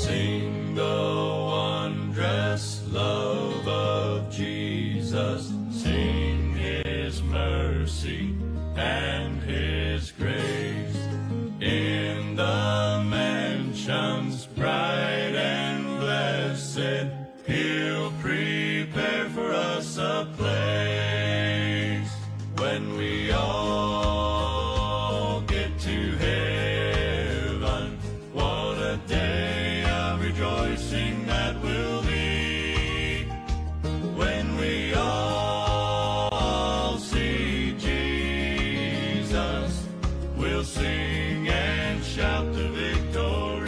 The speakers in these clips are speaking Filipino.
sing the wondrous love of Jesus, sing His mercy and His grace. In the mansions bright and blessed, He'll prepare for us a place. When we all get to heaven, what a day of rejoicing that will be. When we all see Jesus, we'll sing and shout the victory.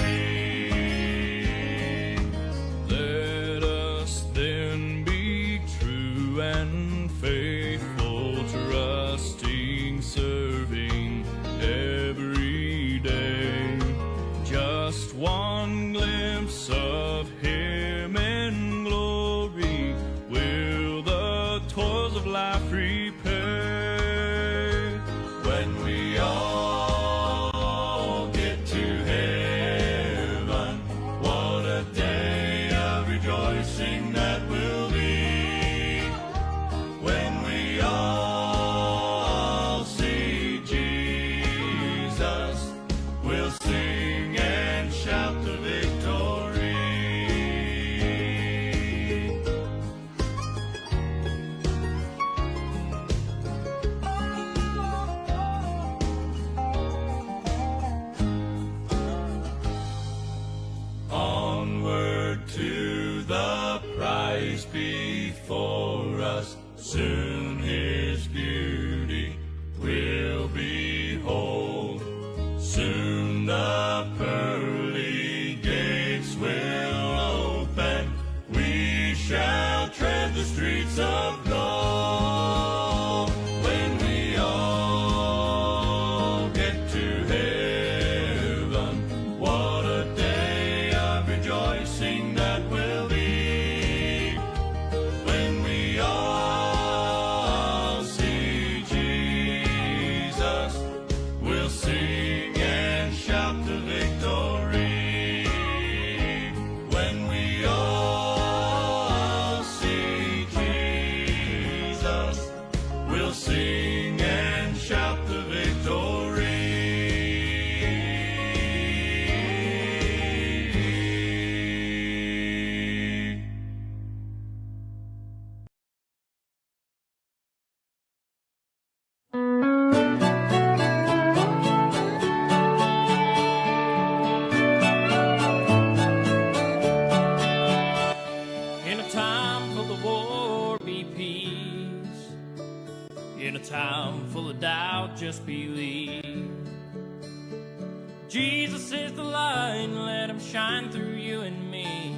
Let us then be true and faithful, trusting, serving every day. Just one glimpse of Him in glory will the toils of life repay. When we all get to heaven, what a day of rejoicing that will be. When we all see Jesus, we'll sing and shout the victory. Onward to the prize before us, soon His beauty will behold. Soon the pearly gates will open, we shall tread the streets of gold. When we all get to heaven, what a day of rejoicing that will be. When we all see Jesus, we'll sing and shout the victory. When we all see Jesus, we'll sing and shout the victory. In a time full of war, be peace. In a time full of doubt, just believe. Jesus is the light, let Him shine through you and me.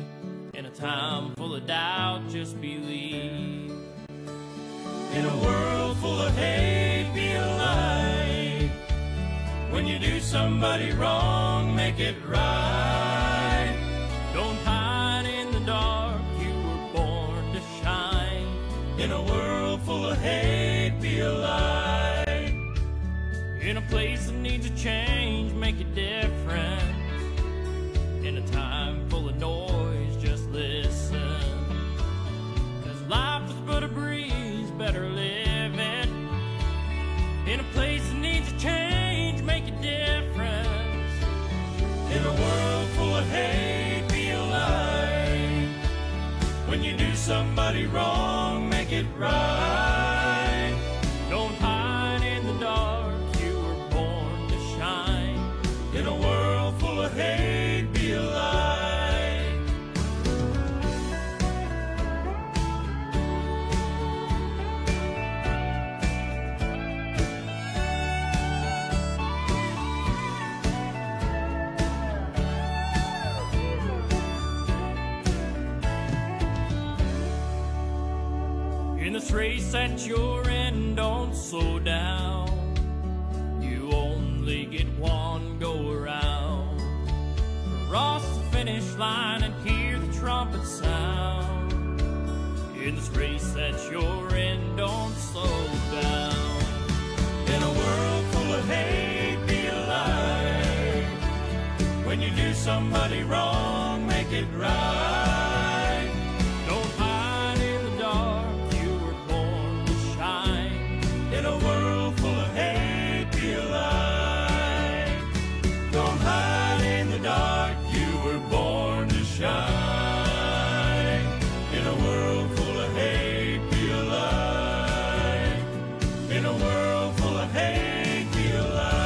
In a time full of doubt, just believe. In a world full of hate, be a light. When you do somebody wrong, make it right. Don't hide in the dark, you were born to shine. In a world full of hate, be a light. In a place that needs a change, make a difference. In a time full of noise, just listen. 'Cause life is but a breeze, better live it. In a place that needs a change, make a difference. In a world full of hate, be a light. When you do somebody wrong, make it right. Don't hide in the dark, you were born to shine. In a world full of hate, be a light. In this race that you're in, don't slow down. You only get one go around. Cross the finish line and hear the trumpet sound. In this race that you're in, don't slow down. In a world full of hate, be a light. When you do somebody wrong, make it right. Don't hide in the dark, you were born to shine. In a world full of hate, be a light. Don't hide in the dark, you were born to shine. In a world full of hate, be a light. In a world full of hate, be a light.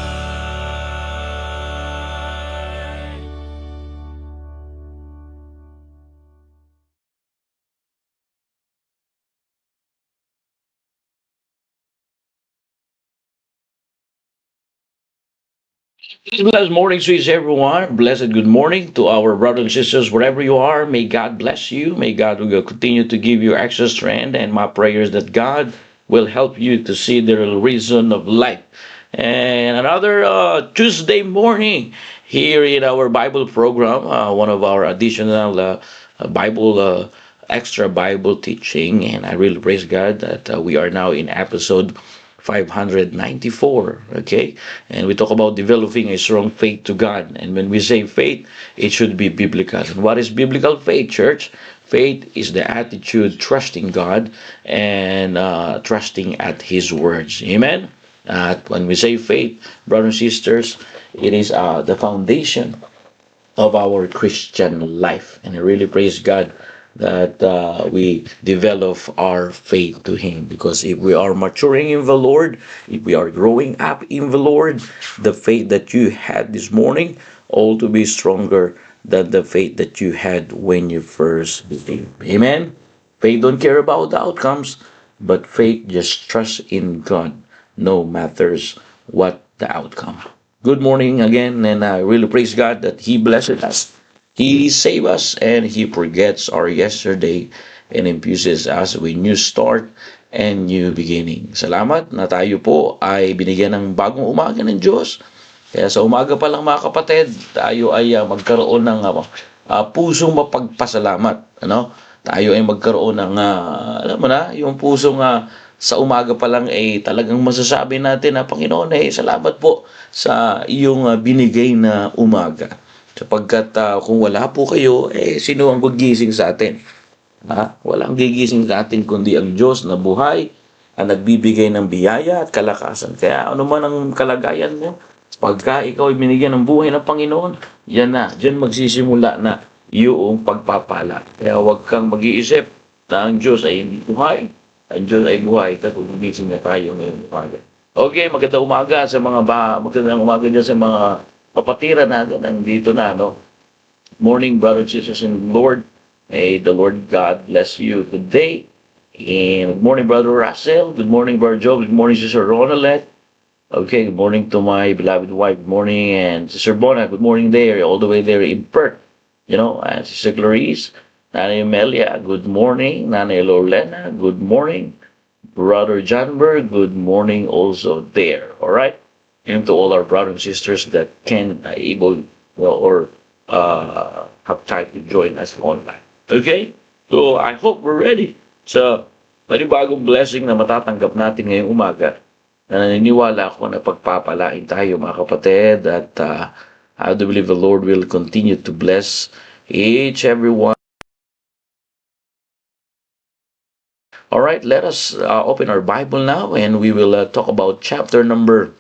Blessed morning, sweets, everyone. Blessed good morning to our brothers and sisters, wherever you are. May God bless you. May God will continue to give you extra strength. And my prayer is that God will help you to see the reason of life. And another Tuesday morning here in our Bible program, one of our additional Bible extra Bible teaching. And I really praise God that we are now in episode 594. Okay, and we talk about developing a strong faith to God. And when we say faith, it should be biblical. And what is biblical faith, church? Faith is the attitude trusting God and trusting at His words. Amen. When we say faith, brothers and sisters, it is the foundation of our Christian life. And I really praise God that we develop our faith to Him. Because if we are maturing in the Lord, if we are growing up in the Lord, the faith that you had this morning ought to be stronger than the faith that you had when you first believed. Amen? Faith don't care about the outcomes, but faith just trusts in God, no matters what the outcome. Good morning again, and I really praise God that He blessed us. He saved us and He forgets our yesterday and infuses us with new start and new beginning. Salamat na tayo po ay binigyan ng bagong umaga ng Diyos. Kaya sa umaga pa lang mga kapatid, tayo ay magkaroon ng pusong mapagpasalamat. Ano? Tayo ay magkaroon ng, alam mo na, yung pusong sa umaga pa lang ay talagang masasabi natin na Panginoon, salamat po sa iyong binigay na umaga. Sapagkat kung wala po kayo, sino ang gigising sa atin? Walang gigising sa atin kundi ang Diyos na buhay, ang nagbibigay ng biyaya at kalakasan. Kaya ano man ang kalagayan mo, pagka ikaw ay binigyan ng buhay ng Panginoon, yan na, dyan magsisimula na yung pagpapala. Kaya huwag kang mag-iisip na ang Diyos ay hindi buhay. Ang Diyos ay buhay, kaya gumising na tayo ngayong umaga. Okay, magandang umaga sa magandang umaga dyan sa mga kapatira natin nandito na, no? Morning, brothers and sisters in the Lord. May the Lord God bless you today. And good morning, Brother Russell. Good morning, Brother Joe. Good morning, Sister Ronalette. Okay, good morning to my beloved wife. Good morning, and Sister Bona. Good morning there, all the way there in Perth. You know, and Sister Clarice, Nanay Amelia. Good morning, Nanay Lorlena. Good morning, Brother Janberg. Good morning also there. All right. And to all our brothers and sisters that can able or have time to join us online. Okay? So I hope we're ready sa panibagong blessing na matatanggap natin ngayong umaga. Na naniniwala ako na pagpapalain tayo mga kapatid at I do believe the Lord will continue to bless everyone. All right, let us open our Bible now and we will talk about chapter number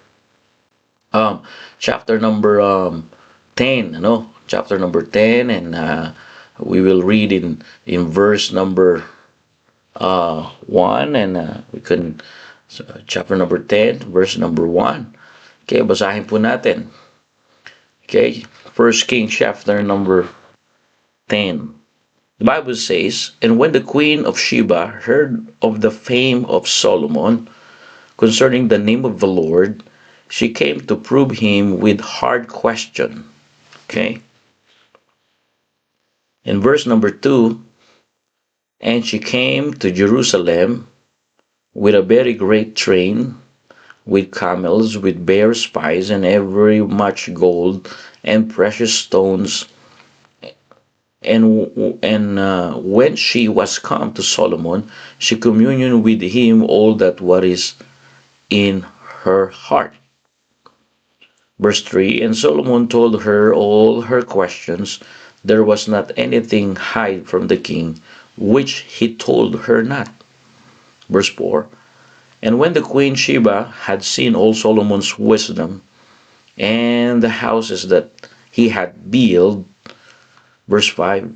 10, no? Chapter number 10, and we will read in verse number 1, and we can chapter number 10, verse number 1. Okay, basahin po natin. Okay, First Kings chapter number 10. The Bible says, "And when the queen of Sheba heard of the fame of Solomon concerning the name of the Lord, she came to prove him with hard question." Okay. In verse number 2, "And she came to Jerusalem with a very great train, with camels, with bare spice, and every much gold and precious stones. And when she was come to Solomon, she communed with him all that what is in her heart." Verse 3, "And Solomon told her all her questions there was not anything hid from the king, which he told her not. Verse 4. And when the queen Sheba had seen all Solomon's wisdom, and the houses that he had built, verse 5,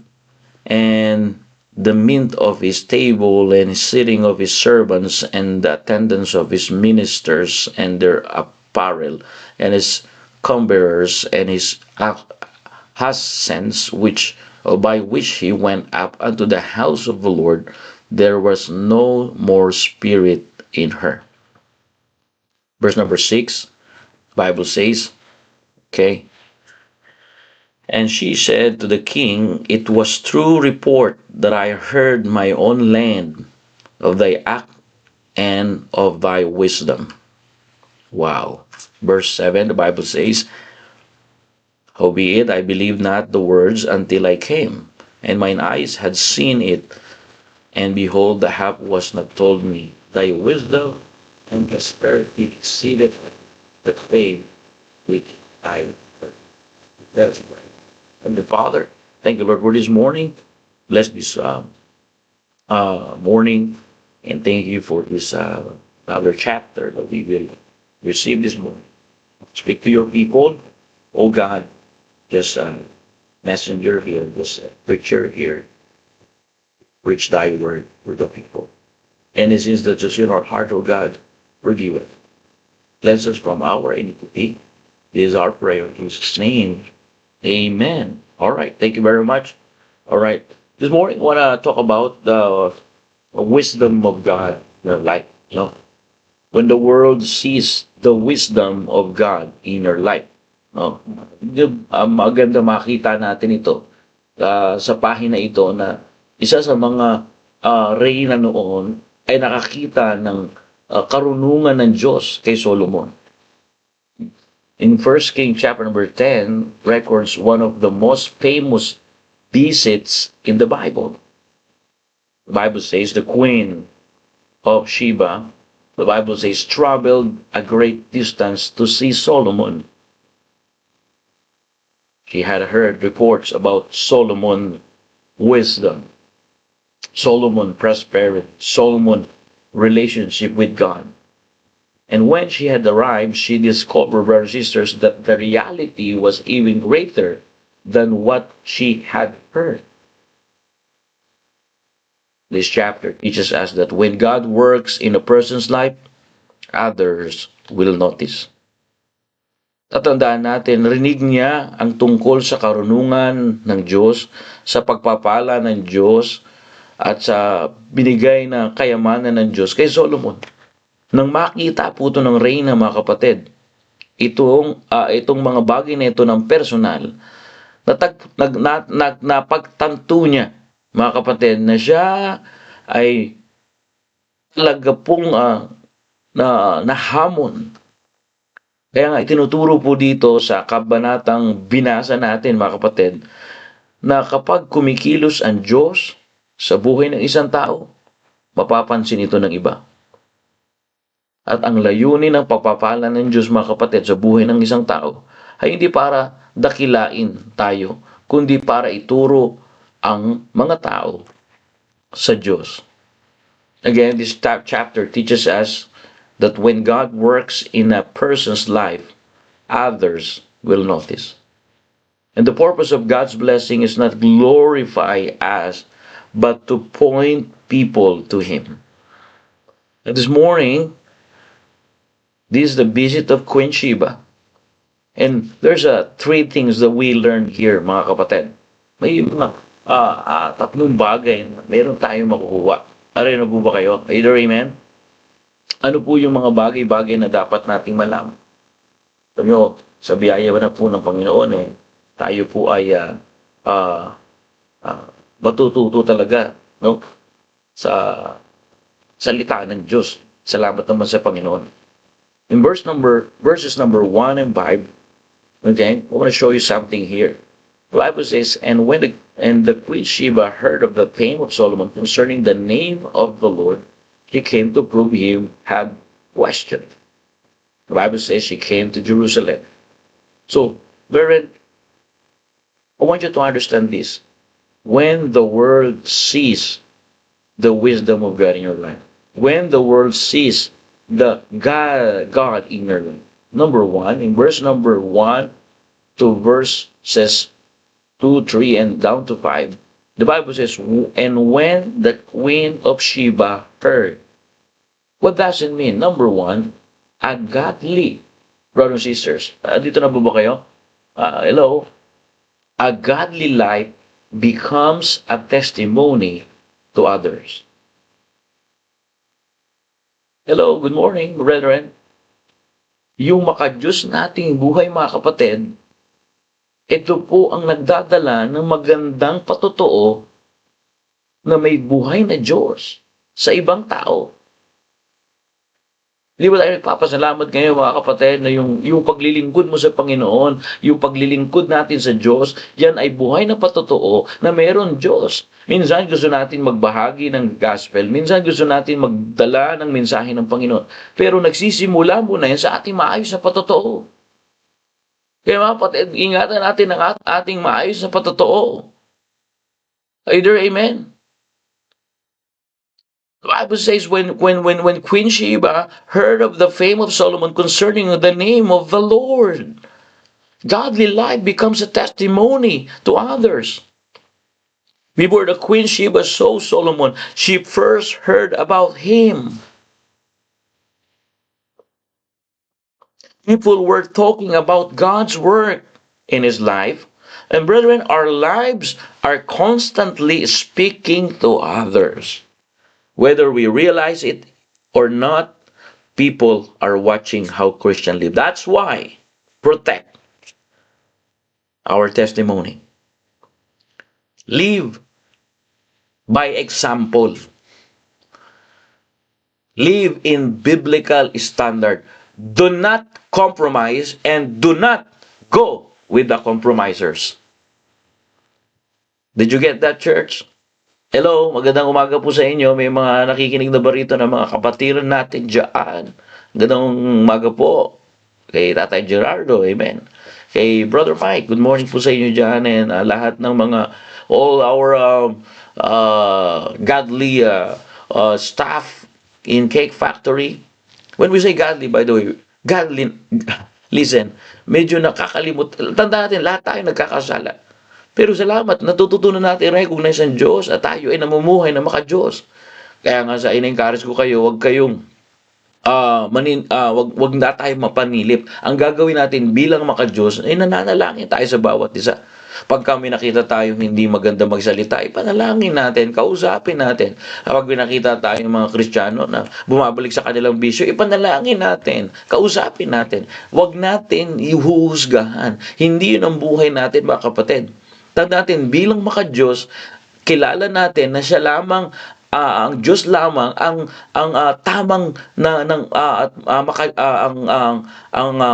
and the mint of his table, and his sitting of his servants, and the attendance of his ministers, and their apparel, and his cumberers, and his ascents, which by which he went up unto the house of the Lord, there was no more spirit in her. Verse number 6, Bible says, okay, and she said to the king, it was true report that I heard my own land of thy act and of thy wisdom. Wow. Verse 7, the Bible says, howbeit I believed not the words until I came, and mine eyes had seen it, and behold, the half was not told me. Thy wisdom and prosperity exceeded the fame which I heard. Let us pray. And the Father, thank you, Lord, for this morning. Bless this morning, and thank you for this other chapter that we will receive this morning. Speak to your people, oh God, just messenger here, just preacher here, preach thy word for the people. And it is that just in our heart, oh God, forgive us. Cleanse us from our iniquity. This is our prayer in Jesus' name. Amen. All right. Thank you very much. All right. This morning, I want to talk about the wisdom of God in your life. You know, when the world sees the wisdom of God in your life, no, maganda makita natin ito sa pahina ito na isa sa mga reyna noon ay nakakita ng karunungan ng Diyos kay Solomon. In 1 Kings chapter number 10 records one of the most famous visits in the Bible. The Bible says the queen of Sheba, the Bible says, traveled a great distance to see Solomon. She had heard reports about Solomon's wisdom, Solomon prosperity, Solomon relationship with God. And when she had arrived, she discovered, brothers and sisters, that the reality was even greater than what she had heard. This chapter teaches us that when God works in a person's life, others will notice. Tatandaan natin, rinig niya ang tungkol sa karunungan ng Diyos, sa pagpapala ng Diyos, at sa binigay na kayamanan ng Diyos kay Solomon. Nang makita po ito ng reyna, mga kapatid, itong mga bagay na ito ng personal, napagtanto niya, mga kapatid, na siya ay talaga pong nahamon. Kaya nga, itinuturo po dito sa kabanatang binasa natin, mga kapatid, na kapag kumikilos ang Diyos sa buhay ng isang tao, mapapansin ito ng iba. At ang layunin ng pagpapala ng Diyos, mga kapatid, sa buhay ng isang tao ay hindi para dakilain tayo, kundi para ituro ang mga tao sa Diyos. Again, this chapter teaches us that when God works in a person's life, others will notice. And the purpose of God's blessing is not glorify us, but to point people to Him. And this morning, this is the visit of Queen Sheba. And there's three things that we learned here, mga kapatid. May mga tatlong bagay na meron tayong makukuha. Aray na po ba kayo? Either amen? Ano po yung mga bagay-bagay na dapat nating malaman? Sabi nyo, sa biyaya na po ng Panginoon, tayo po ay matututo talaga, no? Sa salita ng Diyos. Salamat naman sa Panginoon. In verses number 1 and 5, okay, I want to show you something here. The Bible says, and the Queen Sheba heard of the fame of Solomon concerning the name of the Lord, she came to prove him had questioned. The Bible says she came to Jerusalem. So, I want you to understand this. When the world sees the wisdom of God in your life, when the world sees the God in your life, number one, in verse number 1 to verses 2, 3, and down to 5, the Bible says, and when the queen of Sheba heard. What does it mean? Number one, a godly, brothers and sisters. Dito na ba kayo? Hello? A godly life becomes a testimony to others. Hello, good morning, brethren. Yung makadiyos nating buhay, mga kapatid, ito po ang nagdadala ng magandang patotoo na may buhay na Diyos sa ibang tao. Di ba tayo nagpapasalamat ngayon, mga kapatid, na yung paglilingkod mo sa Panginoon, yung paglilingkod natin sa Diyos, yan ay buhay na patotoo na mayroon Diyos. Minsan gusto natin magbahagi ng gospel, minsan gusto natin magdala ng mensahe ng Panginoon, pero nagsisimula muna yan sa ating maayos na patotoo. Kaya mga kapatid, ingatan natin ang ating maayos na patotoo. Either amen? The Bible says when Queen Sheba heard of the fame of Solomon concerning the name of the Lord, godly life becomes a testimony to others. Before the Queen Sheba saw Solomon, she first heard about him. People were talking about God's work in his life. And brethren, our lives are constantly speaking to others. Whether we realize it or not, people are watching how Christians live. That's why protect our testimony. Live by example. Live in biblical standard. Do not compromise and do not go with the compromisers. Did you get that, church? Hello, magandang umaga po sa inyo. May mga nakikinig na ba rito ng mga kapatiran natin dyan? Magandang umaga po kay Tatay Gerardo, amen. Kay Brother Mike, good morning po sa inyo dyan. And lahat ng mga, all our godly staff in Cake Factory. When we say godly, by the way, godly, listen, medyo nakakalimut. Tandaan natin, lahat tayo nagkakasala. Pero salamat, natututunan natin recognize ang Diyos at tayo ay namumuhay na maka-Diyos. Kaya nga sa in-encourage ko kayo, huwag kayong wag na tayo mapanilip. Ang gagawin natin bilang maka-Diyos ay nananalangin tayo sa bawat isa. Pag kami nakita tayong hindi maganda magsalita, ipanalangin natin, kausapin natin. Kapag nakita tayong mga Kristiyano na bumabalik sa kanilang bisyo, ipanalangin natin, kausapin natin. Huwag natin ihuhusgahan. Hindi yun ang buhay natin, mga kapatid. Tandaan natin, bilang maka-Diyos, kilala natin na siya lamang, ang Diyos lamang ang tamang na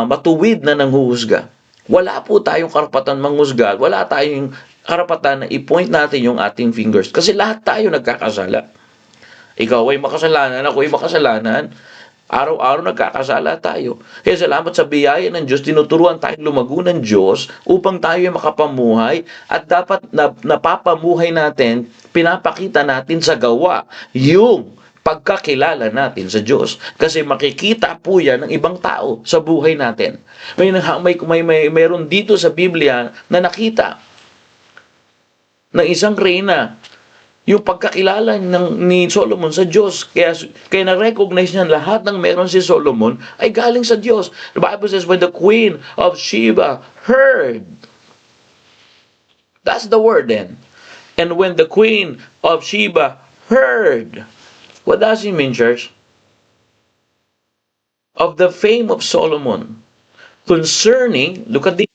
matuwid na nanghuhusga. Wala po tayong karapatan manghusga, wala tayong karapatan na i-point natin yung ating fingers kasi lahat tayo nagkakasala. Ikaw ay makasalanan, ako ay makasalanan. Araw-araw nagkakasala tayo. Kaya salamat sa biyaya ng Diyos, tinuturuan tayong lumago ng Diyos upang tayo ay makapamuhay at dapat napapamuhay natin, pinapakita natin sa gawa yung pagkakilala natin sa Diyos. Kasi makikita po yan ng ibang tao sa buhay natin. Mayroon dito sa Biblia na nakita ng isang reyna yung pagkakilala ni Solomon sa Diyos. Kaya na-recognize niya lahat ng meron si Solomon ay galing sa Diyos. The Bible says, when the Queen of Sheba heard, that's the word then. And when the Queen of Sheba heard, what does it mean, church? Of the fame of Solomon concerning, look at this,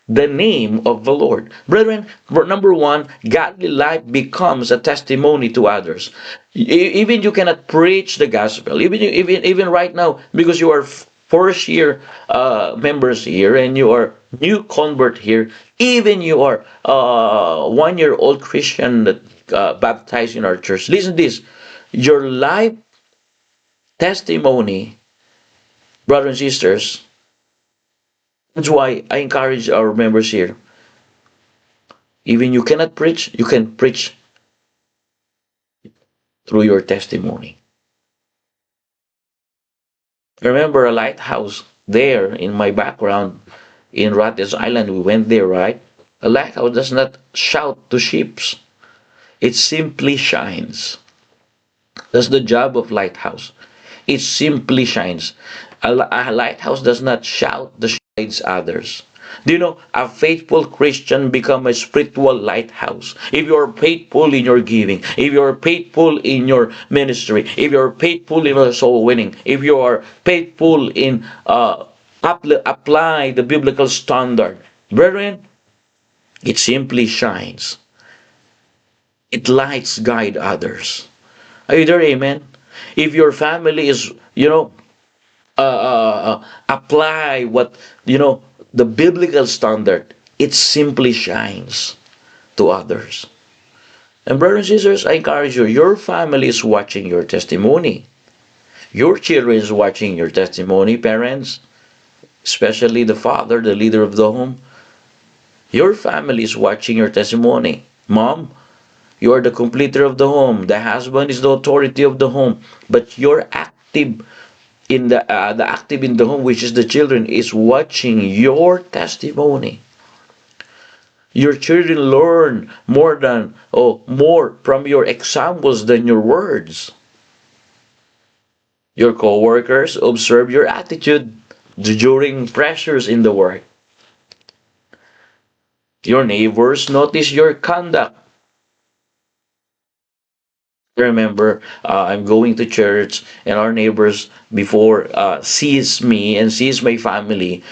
the name of the Lord. Brethren, number one, godly life becomes a testimony to others. Even you cannot preach the gospel. Even right now, because you are first year members here and you are new convert here, even you are 1-year-old Christian that baptized in our church. Listen to this. Your life testimony, brothers and sisters, that's why I encourage our members here. Even you cannot preach, you can preach through your testimony. Remember a lighthouse there in my background in Rates Island. We went there, right? A lighthouse does not shout to ships. It simply shines. That's the job of lighthouse. It simply shines. A lighthouse does not shout the shades others. Do you know, a faithful Christian become a spiritual lighthouse. If you are faithful in your giving, if you are faithful in your ministry, if you are faithful in your soul winning, if you are faithful in apply the biblical standard, brethren, it simply shines. It lights guide others. Are you there? Amen. If your family is, apply what, the biblical standard, it simply shines to others. And brothers and sisters, I encourage you, your family is watching your testimony. Your children is watching your testimony, parents, especially the father, the leader of the home. Your family is watching your testimony. Mom, you are the completer of the home. The husband is the authority of the home. But you're active in the active in the home, which is the children, is watching your testimony. Your children learn more from your examples than your words. Your co-workers observe your attitude during pressures in the work. Your neighbors notice your conduct. Remember, I'm going to church, and our neighbors before sees me and sees my family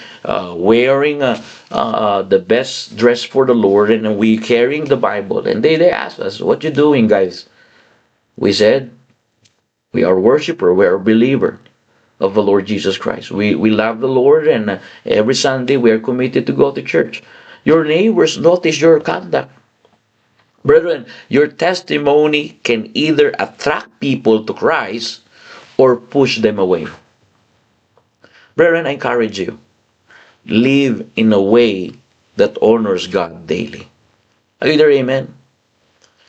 wearing the best dress for the Lord, and we carrying the Bible, and they ask us, "What you doing, guys?" We said, "We are worshiper, we are believer of the Lord Jesus Christ. We love the Lord, and every Sunday we are committed to go to church." Your neighbors notice your conduct. Brethren, your testimony can either attract people to Christ or push them away. Brethren, I encourage you, live in a way that honors God daily. Are you there? Amen?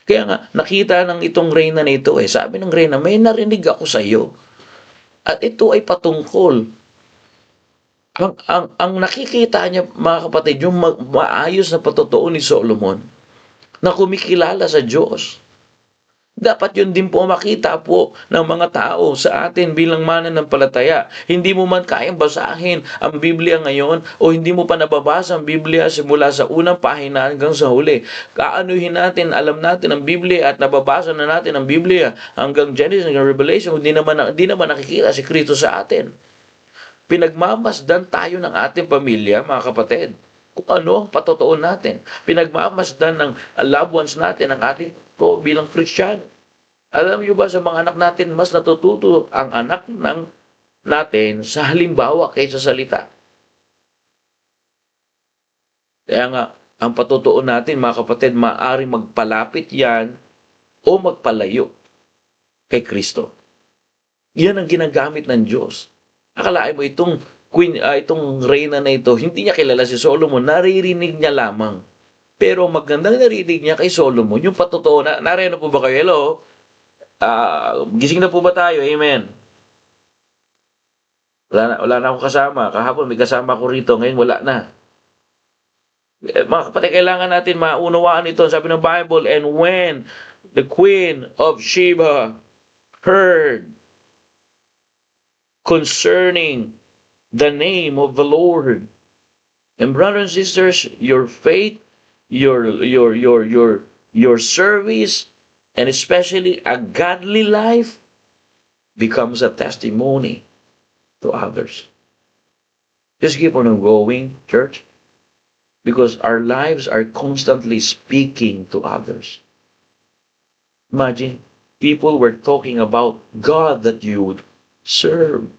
Kaya nga, nakita ng itong reyna na ito sabi ng reyna, may narinig ako sa iyo. At ito ay patungkol. Ang nakikita niya, mga kapatid, yung maayos na patotoo ni Solomon, na kumikilala sa Diyos. Dapat yun din po makita po ng mga tao sa atin bilang mananampalataya. Hindi mo man kayang basahin ang Biblia ngayon o hindi mo pa nababasa ang Biblia simula sa unang pahina hanggang sa huli. Kaanuhin natin, alam natin ang Biblia at nababasa na natin ang Biblia hanggang Genesis, hanggang Revelation, hindi naman nakikita si Kristo sa atin. Pinagmamasdan tayo ng ating pamilya, mga kapatid, kung ano ang patotoo natin. Pinagmamasdan ng loved ones natin, ang ating bilang Kristiyano. Alam niyo ba, sa mga anak natin, mas natututo ang anak natin sa halimbawa kaysa salita. Kaya nga, ang patotoo natin, mga kapatid, maaaring magpalapit yan o magpalayo kay Kristo. Yan ang ginagamit ng Diyos. Akalain mo itong reyna na ito, hindi niya kilala si Solomon, naririnig niya lamang. Pero magandang narinig niya kay Solomon, yung patotoo na, nareno po ba kayo? Hello? Gising na po ba tayo? Amen. Wala na akong kasama. Kahapon may kasama ko rito, ngayon wala na. Mga kapatid, kailangan natin maunawaan ito. Sabi ng Bible, and when the Queen of Sheba heard concerning the name of the Lord. And brothers and sisters, your faith, your service, and especially a godly life becomes a testimony to others. Just keep on going, church, because our lives are constantly speaking to others. Imagine, people were talking about God that you would serve.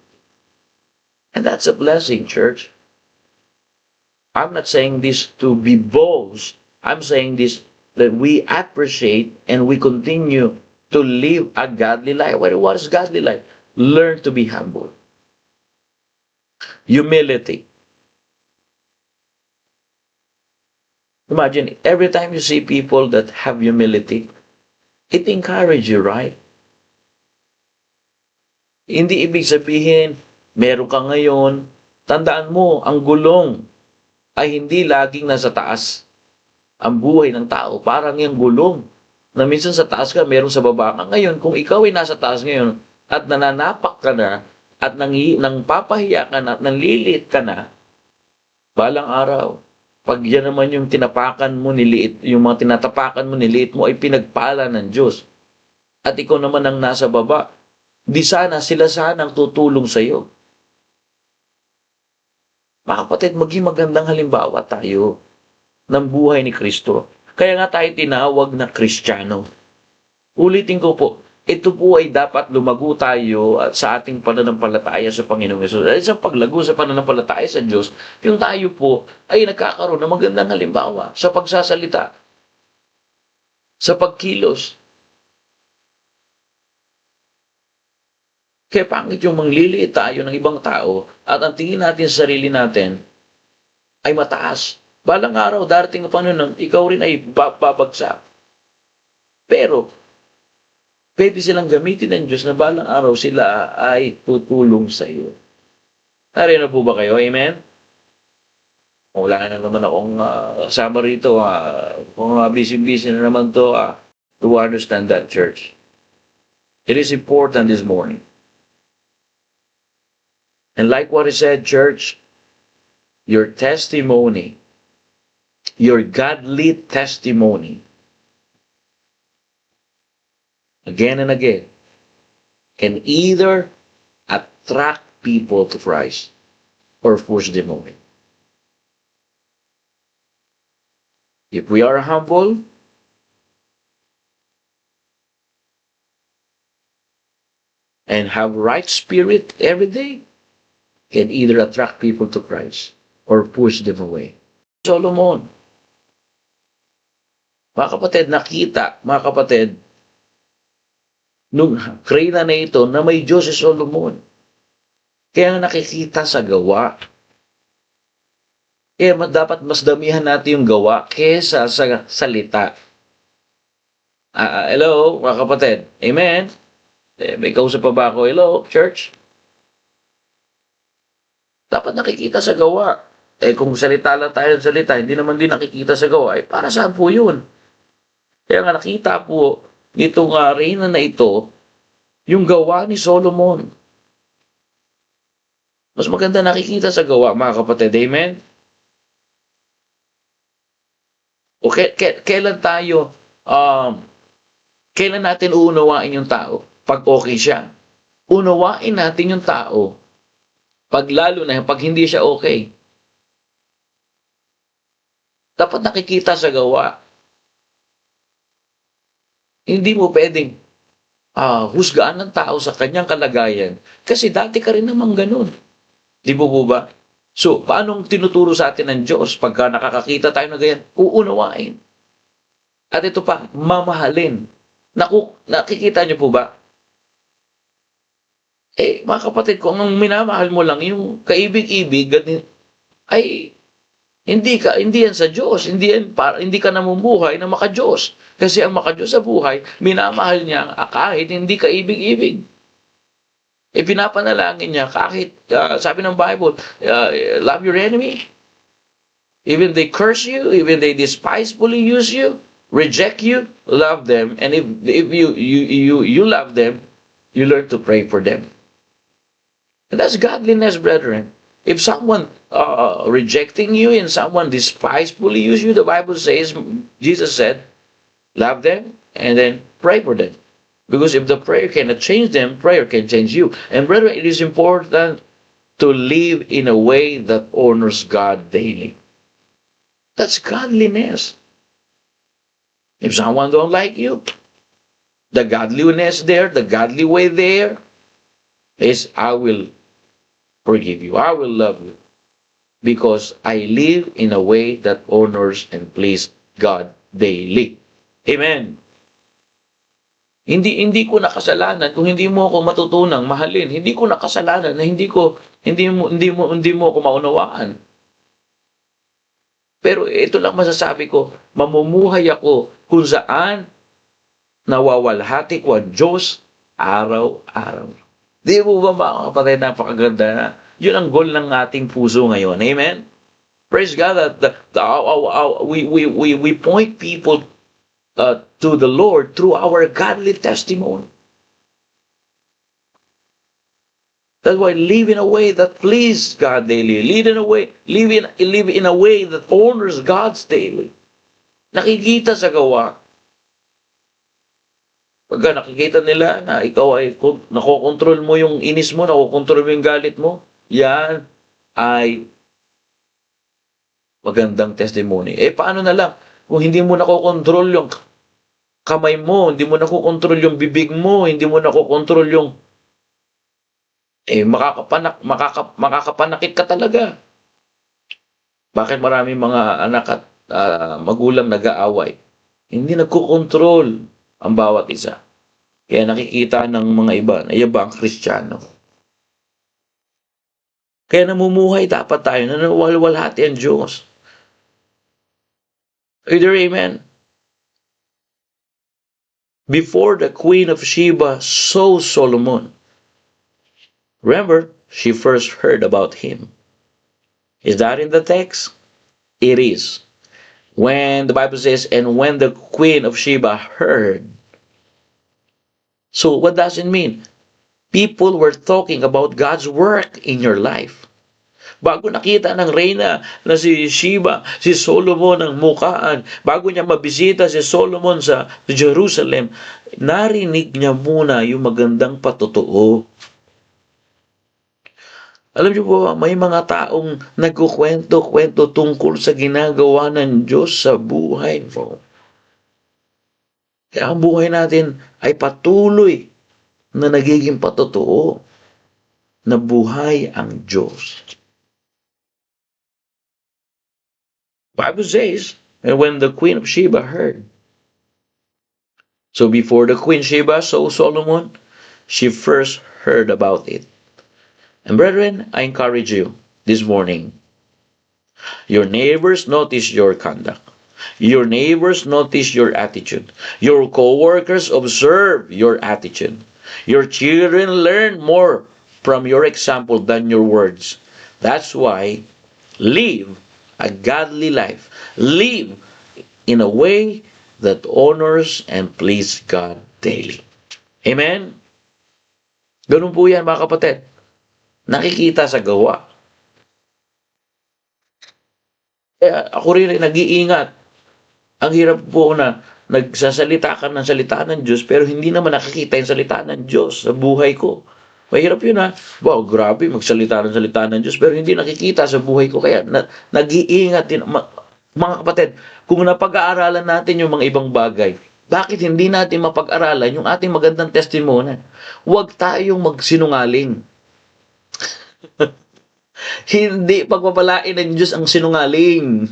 And that's a blessing, church. I'm not saying this to be boast. I'm saying this that we appreciate and we continue to live a godly life. What is godly life? Learn to be humble. Humility. Imagine, every time you see people that have humility, it encourages you, right? Hindi ibig sabihin, meron ka ngayon, tandaan mo, ang gulong ay hindi laging nasa taas. Ang buhay ng tao, parang yung gulong. Na minsan sa taas ka, meron sa baba ka. Ngayon, kung ikaw ay nasa taas ngayon, at nananapak ka na, at nang papahiya ka na, at nanlilit ka na, balang araw, pag yan naman yung tinapakan mo, niliit, yung mga tinatapakan mo, niliit mo, ay pinagpala ng Diyos. At ikaw naman ang nasa baba, di sana, sila sana ang tutulong sa iyo. Mga kapatid, maging magandang halimbawa tayo ng buhay ni Kristo. Kaya nga tayo tinawag na Kristiyano. Ulitin ko po, ito po ay dapat lumago tayo at sa ating pananampalataya sa Panginoong Hesus. Dahil sa paglago sa pananampalataya sa Diyos, yung tayo po ay nagkakaroon ng magandang halimbawa sa pagsasalita, sa pagkilos. Kaya pangit yung mangliliit tayo ng ibang tao at ang tingin natin sa sarili natin ay mataas. Balang araw, darating na panahon, ikaw rin ay babagsak. Pero, pwede silang gamitin ng Diyos na balang araw sila ay tutulong sa iyo. Narino po ba kayo? Amen? Wala na naman akong kasama rito. Kung busy-busy na naman to understand that, church. It is important this morning. And like what he said, church, your testimony, your godly testimony, again and again, can either attract people to Christ or push them away. If we are humble, and have right spirit every day, can either attract people to Christ or push them away. Solomon. Mga kapatid, nakita, mga kapatid, nung krina na ito na may Diyos si Solomon. Kaya nakikita sa gawa. Kaya dapat mas damihan natin yung gawa kesa sa salita. Hello, mga kapatid. Amen? May kausap pa ba ako? Hello, church? Dapat nakikita sa gawa. Kung salita lang tayo ng salita, hindi naman din nakikita sa gawa, para saan po yun? Kaya nga nakita po, itong reyna na ito, yung gawa ni Solomon. Mas maganda nakikita sa gawa, mga kapatid. Amen? O kailan tayo, kailan natin uunawain yung tao? Pag okay siya. Unawain natin yung tao pag lalo na, pag hindi siya okay. Dapat nakikita sa gawa. Hindi mo pwedeng husgaan ng tao sa kanyang kalagayan. Kasi dati ka rin naman ganun. Di po ba? So, paanong tinuturo sa atin ng Diyos pagka nakakakita tayo na ganyan? Uunawain. At ito pa, mamahalin. Nakikita niyo po ba? Mga kapatid, kung ang minamahal mo lang yung kaibig-ibig, ay hindi yan sa Diyos. Hindi ka namumuhay na maka-Diyos. Kasi ang maka-Diyos sa buhay, minamahal niya kahit hindi kaibig-ibig. Pinapanalangin niya kahit, sabi ng Bible, love your enemy. Even they curse you, even they despisefully use you, reject you, love them. And if you love them, you learn to pray for them. And that's godliness, brethren. If someone rejecting you and someone despisefully use you, the Bible says, Jesus said, love them and then pray for them. Because if the prayer cannot change them, prayer can change you. And brethren, it is important to live in a way that honors God daily. That's godliness. If someone don't like you, the godliness there, the godly way there is, I will forgive you. I will love you. Because I live in a way that honors and please God daily. Amen. Hindi ko nakasalanan kung hindi mo ako matutunang mahalin. Hindi ko nakasalanan na hindi mo ako maunawaan. Pero ito lang masasabi ko, mamumuhay ako kung saan nawawalhati ko ang Diyos araw-araw. Di mo ba mga kapatid, napakaganda na? Yun ang goal ng ating puso ngayon. Amen? Praise God that we point people to the Lord through our godly testimony. That's why live in a way that pleases God daily. Live in a way that honors God's daily. Nakikita sa gawa. Pagka nakikita nila na ikaw ay nakokontrol mo yung inis mo, nakokontrol mo yung galit mo, yan ay magandang testimony. Paano na lang kung hindi mo nakokontrol yung kamay mo, hindi mo nakokontrol yung bibig mo, hindi mo nakokontrol yung makakapanakit ka talaga. Bakit maraming mga anak at magulang nag-aaway? Hindi nagkokontrol ang bawat isa. Kaya nakikita ng mga iba na yabang Kristiyano. Kaya namumuhay dapat tayo na nawalwalhati ang Diyos. Either amen. Before the Queen of Sheba saw Solomon, remember, she first heard about him. Is that in the text? It is. When the Bible says, and when the Queen of Sheba heard. So what does it mean? People were talking about God's work in your life. Bago nakita ng reyna na si Sheba, si Solomon ang mukaan, bago niya mabisita si Solomon sa Jerusalem, narinig niya muna yung magandang patotoo. Alam niyo po, may mga taong nagkukwento-kwento tungkol sa ginagawa ng Diyos sa buhay mo. Kaya ang buhay natin ay patuloy na nagiging patotoo na buhay ang Diyos. Bible says, and when the Queen of Sheba heard. So before the Queen Sheba saw Solomon, she first heard about it. And brethren, I encourage you this morning. Your neighbors notice your conduct. Your neighbors notice your attitude. Your co-workers observe your attitude. Your children learn more from your example than your words. That's why live a godly life. Live in a way that honors and pleases God daily. Amen? Ganun po yan mga kapatid. Nakikita sa gawa. Ako rin nag-iingat. Ang hirap po na nagsasalita ka ng salita ng Diyos pero hindi naman nakikita yung salita ng Diyos sa buhay ko. Mahirap yun ha. Wow, grabe, magsalita ng salita ng Diyos pero hindi nakikita sa buhay ko. Kaya nag-iingat din. Mga kapatid, kung napag-aaralan natin yung mga ibang bagay, bakit hindi natin mapag-aralan yung ating magandang testimony? Huwag tayong magsinungaling. Hindi pagpapalain ng Diyos ang sinungaling.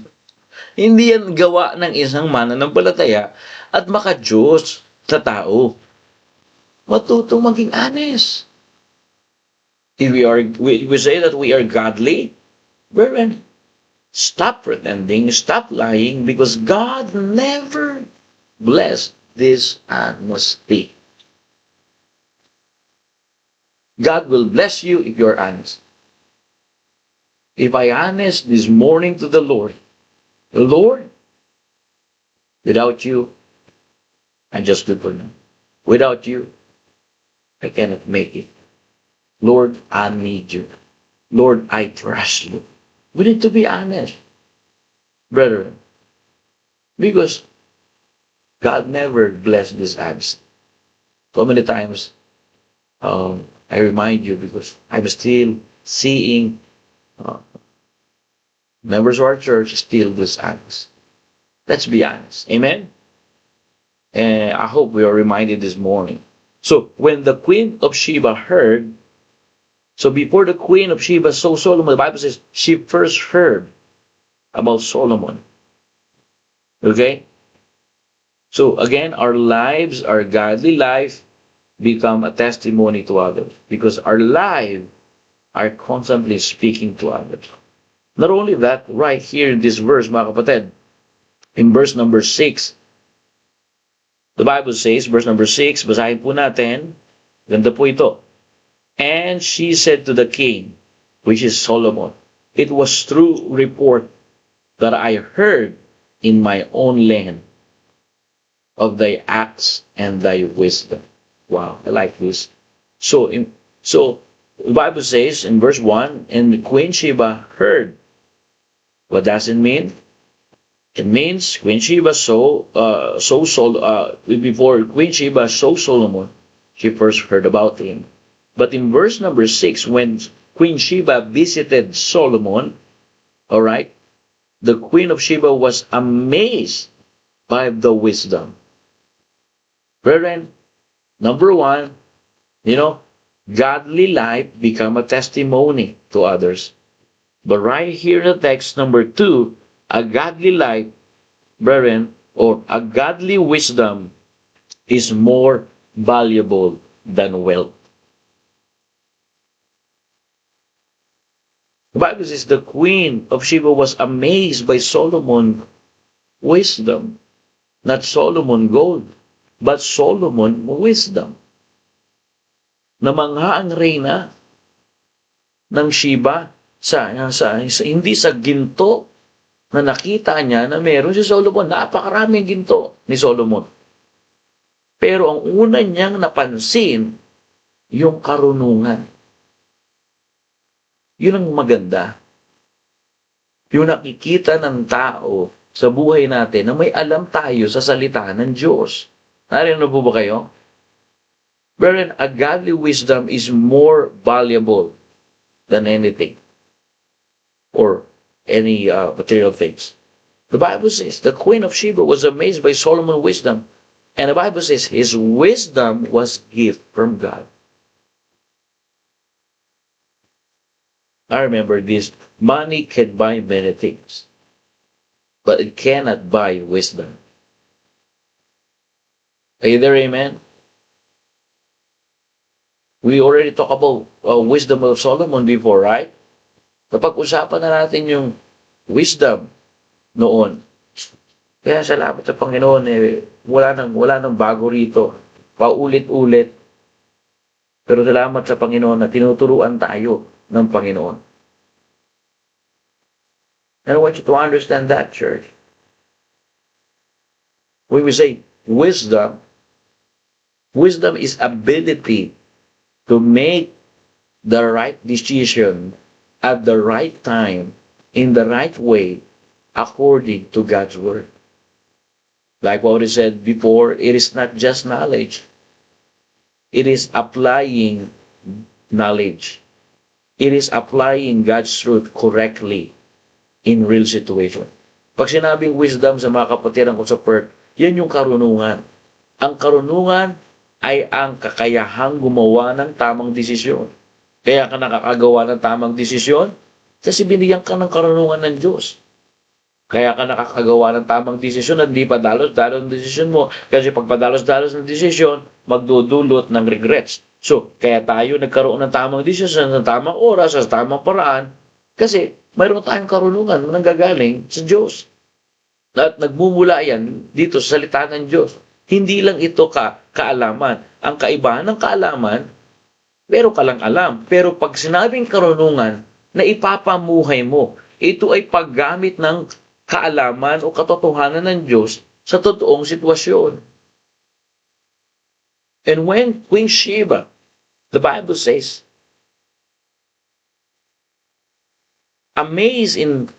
Hindi yan gawa ng isang mananampalataya at maka-Diyos sa tao. Matutong maging honest. If we say that we are godly, brethren, stop pretending, stop lying, because God never blessed this honesty. God will bless you if you're honest. If I honest this morning to the Lord, without you, I'm just good for now. Without you, I cannot make it. Lord, I need you. Lord, I trust you. We need to be honest, brethren, because God never blessed this honesty. So many times, I remind you because I'm still seeing members of our church still dishonest. Let's be honest. Amen? And I hope we are reminded this morning. So, when the Queen of Sheba heard, so before the Queen of Sheba saw Solomon, the Bible says she first heard about Solomon. Okay? So, again, our lives, our godly life, become a testimony to others because our lives are constantly speaking to others. Not only that, right here in this verse, mga kapatid, in verse number 6, the Bible says, verse number 6, basahin po natin, ganda po ito. And she said to the king, which is Solomon, it was true report that I heard in my own land of thy acts and thy wisdom. Wow, I like this. So the Bible says in verse 1, and Queen Sheba heard. What does it mean? It means Queen Sheba before Queen Sheba saw Solomon, she first heard about him. But in verse number 6, when Queen Sheba visited Solomon, all right, the Queen of Sheba was amazed by the wisdom. Brethren, number 1, godly life become a testimony to others. But right here in the text, number 2, a godly life, brethren, or a godly wisdom is more valuable than wealth. The Bible says the Queen of Sheba was amazed by Solomon's wisdom. Not Solomon gold, but Solomon wisdom. Namangha ang reyna ng Sheba hindi sa ginto na nakita niya na meron si Solomon. Napakaraming ginto ni Solomon. Pero ang una niyang napansin, yung karunungan. Yun ang maganda. Yung nakikita ng tao sa buhay natin na may alam tayo sa salita ng Diyos. Narinig po ba kayo? Wherein a godly wisdom is more valuable than anything or any material things. The Bible says the Queen of Sheba was amazed by Solomon's wisdom, and the Bible says his wisdom was gift from God. I remember this. Money can buy many things, but it cannot buy wisdom. Are you there, amen? We already talked about wisdom of Solomon before, right? Napag-usapan na natin yung wisdom noon. Kaya salamat sa Panginoon, wala nang bago rito. Paulit-ulit. Pero salamat sa Panginoon na tinuturuan tayo ng Panginoon. And I want you to understand that, church. When we say wisdom is ability to make the right decision at the right time, in the right way, according to God's Word. Like what we said before, it is not just knowledge. It is applying knowledge. It is applying God's truth correctly in real situation. Pag sinabing wisdom sa mga kapatiran ko sa Perth, yan yung karunungan. Ang karunungan ay ang kakayahang gumawa ng tamang desisyon. Kaya ka nakakagawa ng tamang desisyon kasi binigyan ka ng karunungan ng Diyos. Kaya ka nakakagawa ng tamang desisyon at hindi pa dalos-dalos ng desisyon mo. Kasi pag padalos-dalos ng desisyon, magdudulot ng regrets. So, kaya tayo nagkaroon ng tamang desisyon sa tamang oras, sa tamang paraan, kasi mayroon tayong karunungan na nanggagaling sa Diyos. At nagmumula yan dito sa salita ng Diyos. Hindi lang ito kaalaman. Ang kaibahan ng kaalaman, meron ka lang alam. Pero pag sinabing karunungan na ipapamuhay mo, ito ay paggamit ng kaalaman o katotohanan ng Diyos sa totoong sitwasyon. And when Queen Sheba, the Bible says, amazed in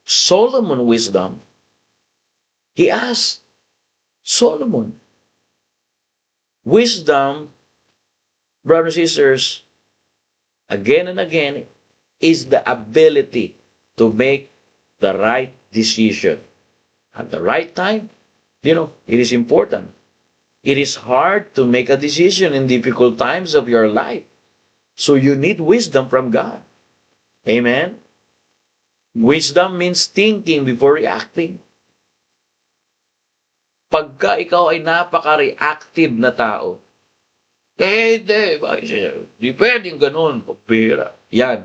Solomon's wisdom, he asked Solomon, wisdom, brothers and sisters, again and again, is the ability to make the right decision at the right time. It is important. It is hard to make a decision in difficult times of your life. So you need wisdom from God. Amen? Wisdom means thinking before reacting. Pagka ikaw ay napaka-reactive na tao, di pwedeng ganun, pera. Yan.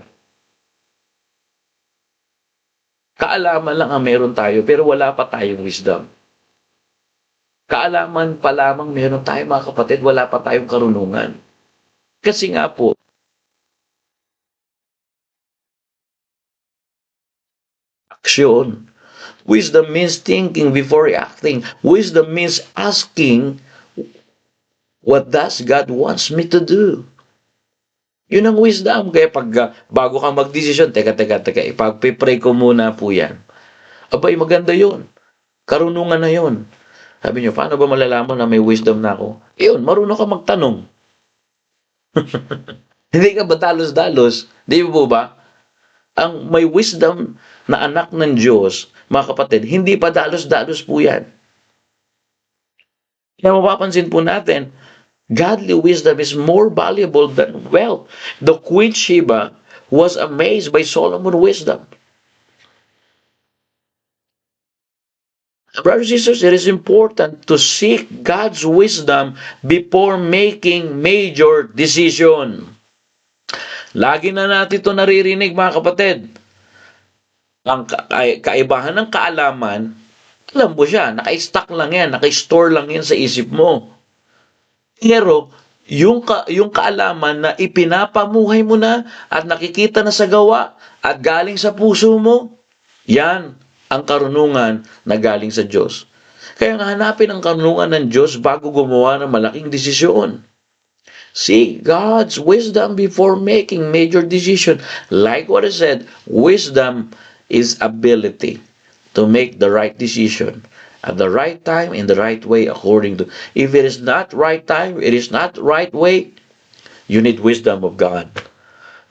Kaalaman lang ang meron tayo, pero wala pa tayong wisdom. Kaalaman pa lamang meron tayo, mga kapatid, wala pa tayong karunungan. Kasi nga po, aksyon. Wisdom means thinking before reacting. Wisdom means asking, what does God wants me to do? Yun ang wisdom. Kaya pag bago ka magdesisyon, teka, ipag-pray ko muna po yan. Abay, maganda yun. Karunungan na yun. Sabi niyo, paano ba malalaman na may wisdom na ako? Yun, marunong ka magtanong. Hindi ka ba dalos-dalos? Di po ba? Ang may wisdom na anak ng Diyos, mga kapatid, hindi pa dalos-dalos po yan. Kaya mapapansin po natin, godly wisdom is more valuable than wealth. The Queen Sheba was amazed by Solomon's wisdom. Brothers and sisters, it is important to seek God's wisdom before making major decision. Lagi na natin ito naririnig, mga kapatid. Ang kaibahan ng kaalaman, alam mo siya, naka-stack lang yan, naka-store lang yan sa isip mo. Pero, yung kaalaman na ipinapamuhay mo na at nakikita na sa gawa at galing sa puso mo, yan ang karunungan na galing sa Diyos. Kaya nga hanapin ang karunungan ng Diyos bago gumawa ng malaking desisyon. Seek God's wisdom before making major decision. Like what I said, wisdom is ability to make the right decision at the right time, in the right way, according to. If it is not right time, it is not right way, you need wisdom of God.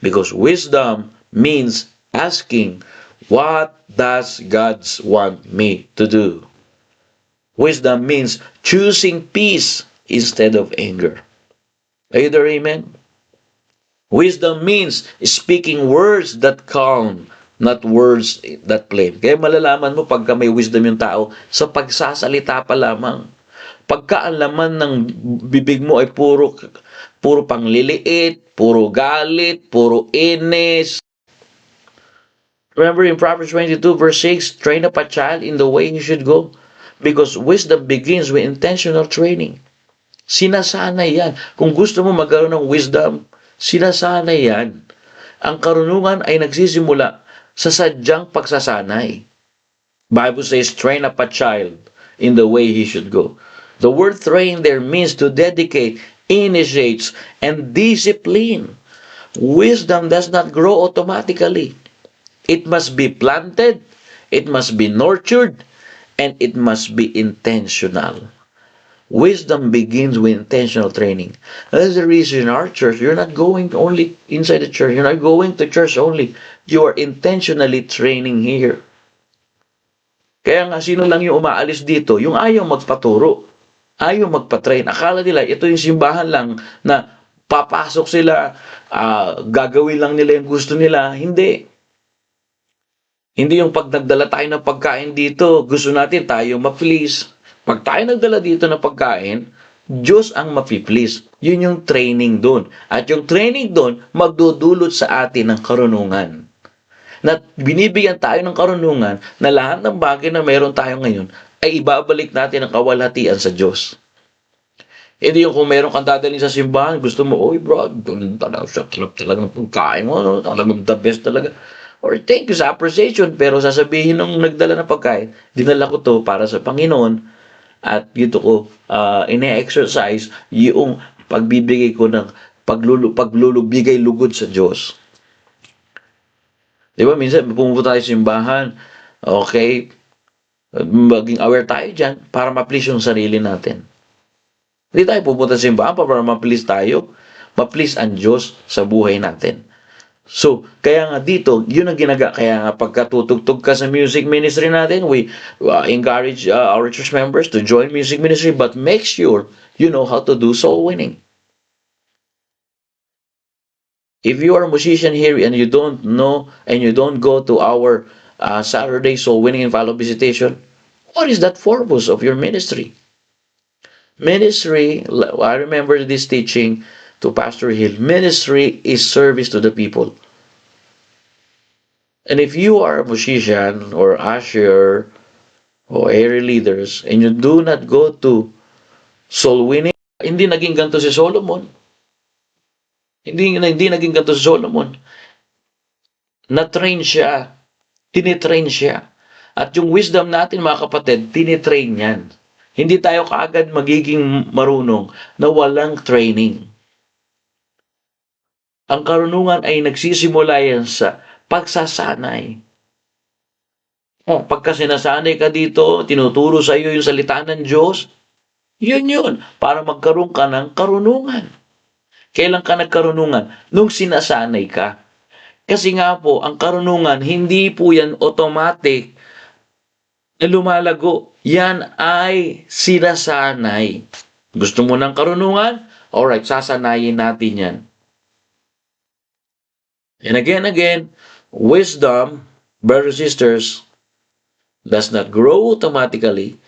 Because wisdom means asking, what does God want me to do? Wisdom means choosing peace instead of anger. Are you there, amen? Wisdom means speaking words that calm, not words that blame. Kaya malalaman mo pagka may wisdom yung tao sa pagsasalita pa lamang. Pagka ang laman ng bibig mo ay puro pangliliit, puro galit, puro inis. Remember in Proverbs 22 verse 6, train up a child in the way he should go, because wisdom begins with intentional training. Sinasanay yan. Kung gusto mo magkaroon ng wisdom, sinasanay yan. Ang karunungan ay nagsisimula sa sadyang pagsasanay. Bible says, train up a child in the way he should go. The word train there means to dedicate, initiates, and discipline. Wisdom does not grow automatically. It must be planted, it must be nurtured, and it must be intentional. Wisdom begins with intentional training. That's the reason in our church, you're not going only inside the church. You're not going to church only. You are intentionally training here. Kaya nga, sino lang yung umaalis dito? Yung ayaw magpaturo. Ayaw magpatrain. Akala nila, ito yung simbahan lang na papasok sila, gagawin lang nila yung gusto nila. Hindi. Hindi yung pag nagdala tayo ng pagkain dito, gusto natin tayo ma-please. Pag tayo nagdala dito ng pagkain, Diyos ang mapiplease. Yun yung training doon. At yung training doon, magdudulot sa atin ng karunungan. Na binibigyan tayo ng karunungan na lahat ng bagay na meron tayo ngayon ay ibabalik natin ang kawalhatian sa Diyos. Hindi yung kung meron kang dadalhin sa simbahan, gusto mo, oy bro, talagang sarap talaga ng pagkain mo, talagang the best talaga. Or thank you sa appreciation, pero sasabihin nung nagdala ng pagkain, dinala ko to para sa Panginoon, at dito ko ine-exercise yung pagbibigay ko ng paglulubigay lugod sa Diyos. Di ba? Minsan, pumunta tayo sa simbahan, okay, maging aware tayo dyan para ma-please yung sarili natin. Hindi tayo pupunta sa simbahan para ma-please tayo, ma-please ang Diyos sa buhay natin. So, kaya nga dito, yun ang kaya nga pagkatutugtog ka sa music ministry natin, we encourage our church members to join music ministry, but make sure you know how to do soul winning. If you are a musician here and you don't know and you don't go to our Saturday soul winning and follow visitation, what is that purpose of your ministry? Ministry, I remember this teaching to Pastor Hill, ministry is service to the people. And if you are a musician or usher or area leaders and you do not go to soul winning, hindi naging ganito si Solomon. Hindi naging ganito si Solomon. Na-train siya. Tinitrain siya. At yung wisdom natin, mga kapatid, tinitrain yan. Hindi tayo kaagad magiging marunong na walang training. Ang karunungan ay nagsisimula yan sa pagsasanay. Pagka sinasanay ka dito, tinuturo sa iyo yung salita ng Diyos, yun, para magkaroon ka ng karunungan. Kailan ka nagkarunungan? Nung sinasanay ka. Kasi nga po, ang karunungan, hindi po yan automatic na lumalago. Yan ay sinasanay. Gusto mo ng karunungan? Alright, sasanayin natin yan. And again, wisdom, brothers and sisters, does not grow automatically.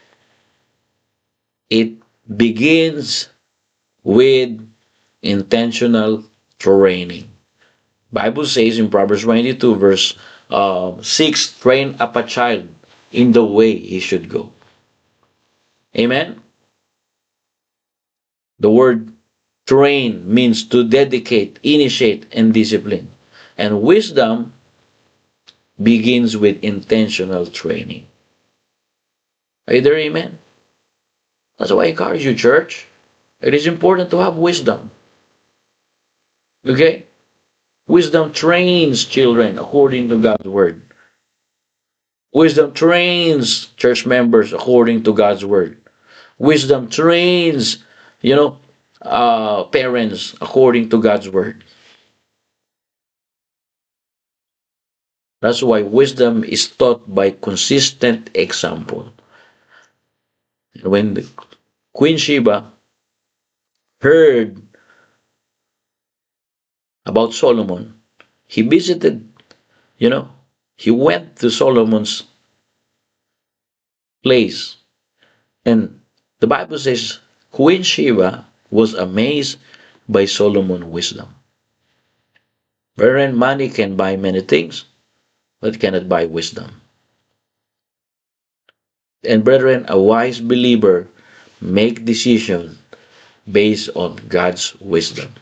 It begins with intentional training. Bible says in Proverbs 22 verse 6, train up a child in the way he should go. Amen? The word train means to dedicate, initiate, and discipline. And wisdom begins with intentional training. Are you there? Amen? That's why I encourage you, church. It is important to have wisdom. Okay? Wisdom trains children according to God's word. Wisdom trains church members according to God's word. Wisdom trains, parents according to God's word. That's why wisdom is taught by consistent example. When Queen Sheba heard about Solomon, he visited, he went to Solomon's place. And the Bible says Queen Sheba was amazed by Solomon's wisdom. Wherein money can buy many things, but cannot buy wisdom. And brethren, a wise believer make decisions based on God's wisdom.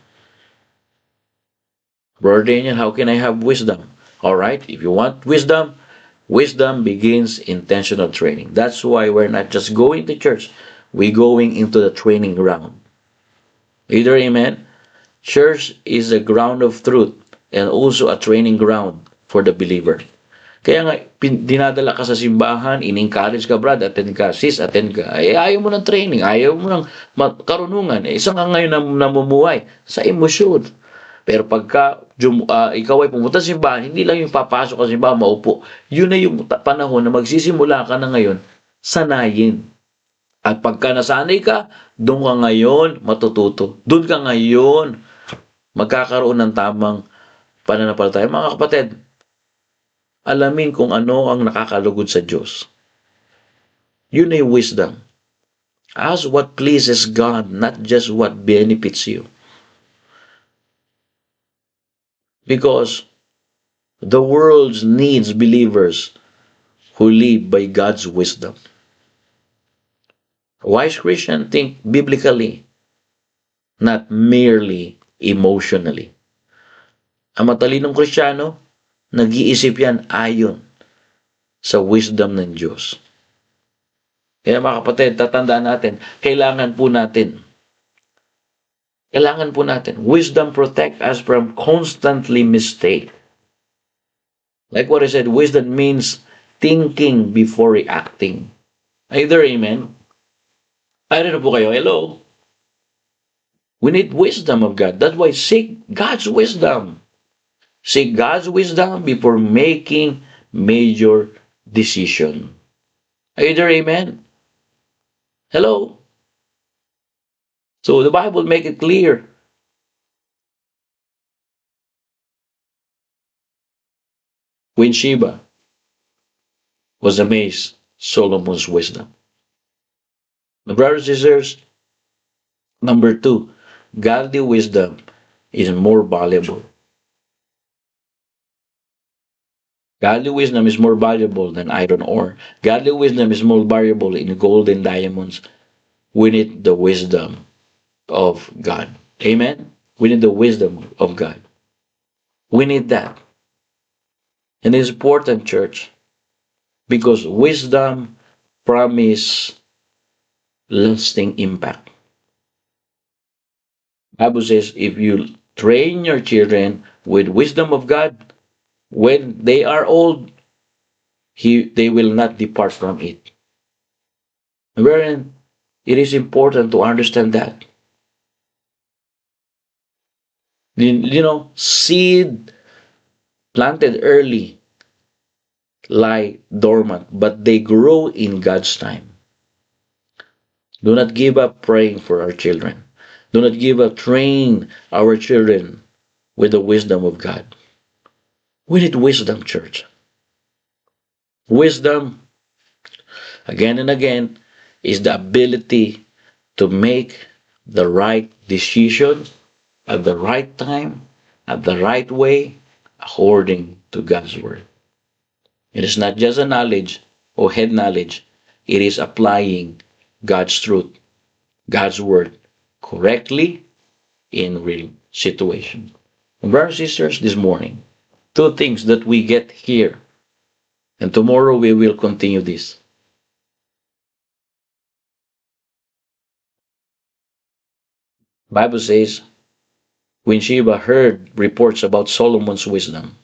Brother Daniel, how can I have wisdom? Alright, if you want wisdom, wisdom begins intentional training. That's why we're not just going to church, we're going into the training ground. Either amen? Church is a ground of truth and also a training ground for the believer. Kaya nga, dinadala ka sa simbahan, in-encourage ka, brad, attend ka, sis, attend ka. Ayaw mo ng training, ayaw mo ng karunungan. Isang ka ngayon namumuhay sa emosyon. Pero pagka ikaw ay pumunta sa simbahan, hindi lang yung papasok ka sa simbahan, maupo. Yun na yung panahon na magsisimula ka na ngayon, sanayin. At pagka nasanay ka, doon ka ngayon matututo. Doon ka ngayon magkakaroon ng tamang pananampalataya. Mga kapatid, alamin kung ano ang nakakalugod sa Diyos. Yun ay wisdom. Ask what pleases God, not just what benefits you. Because the world needs believers who live by God's wisdom. A wise Christian think biblically, not merely emotionally. Ang matalinong Kristiyano, nag-iisip yan ayon sa wisdom ng Diyos. Kaya mga kapatid, tatandaan natin, kailangan po natin, wisdom protect us from constantly mistake. Like what I said, wisdom means thinking before reacting. Either amen? I don't know po kayo, hello? We need wisdom of God. That's why seek God's wisdom. Seek God's wisdom before making major decision. Either amen? Hello? So the Bible make it clear. Queen Sheba was amazed Solomon's wisdom. My brothers and sisters, number 2, godly wisdom is more valuable. Godly wisdom is more valuable than iron ore. Godly wisdom is more valuable in gold and diamonds. We need the wisdom of God. Amen? We need the wisdom of God. We need that. And it's important, church, because wisdom promises lasting impact. Bible says if you train your children with wisdom of God, when they are old, they will not depart from it. Wherein it is important to understand that. Seed planted early lie dormant, but they grow in God's time. Do not give up praying for our children. Do not give up training our children with the wisdom of God. We need wisdom, church. Wisdom, again and again, is the ability to make the right decision at the right time, at the right way, according to God's word. It is not just a knowledge or head knowledge, it is applying God's truth, God's word correctly in real situation. And brothers and sisters, this morning, two things that we get here, and tomorrow we will continue this. Bible says, when Sheba heard reports about Solomon's wisdom,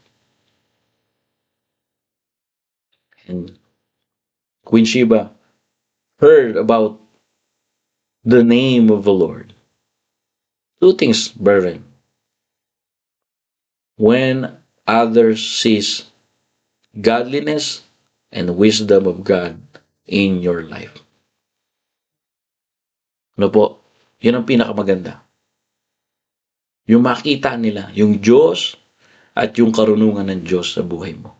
and Queen Sheba heard about the name of the Lord. Two things, brethren. When others sees godliness and wisdom of God in your life. Ano po? Yun ang pinakamaganda. Yung makita nila, yung Diyos at yung karunungan ng Diyos sa buhay mo.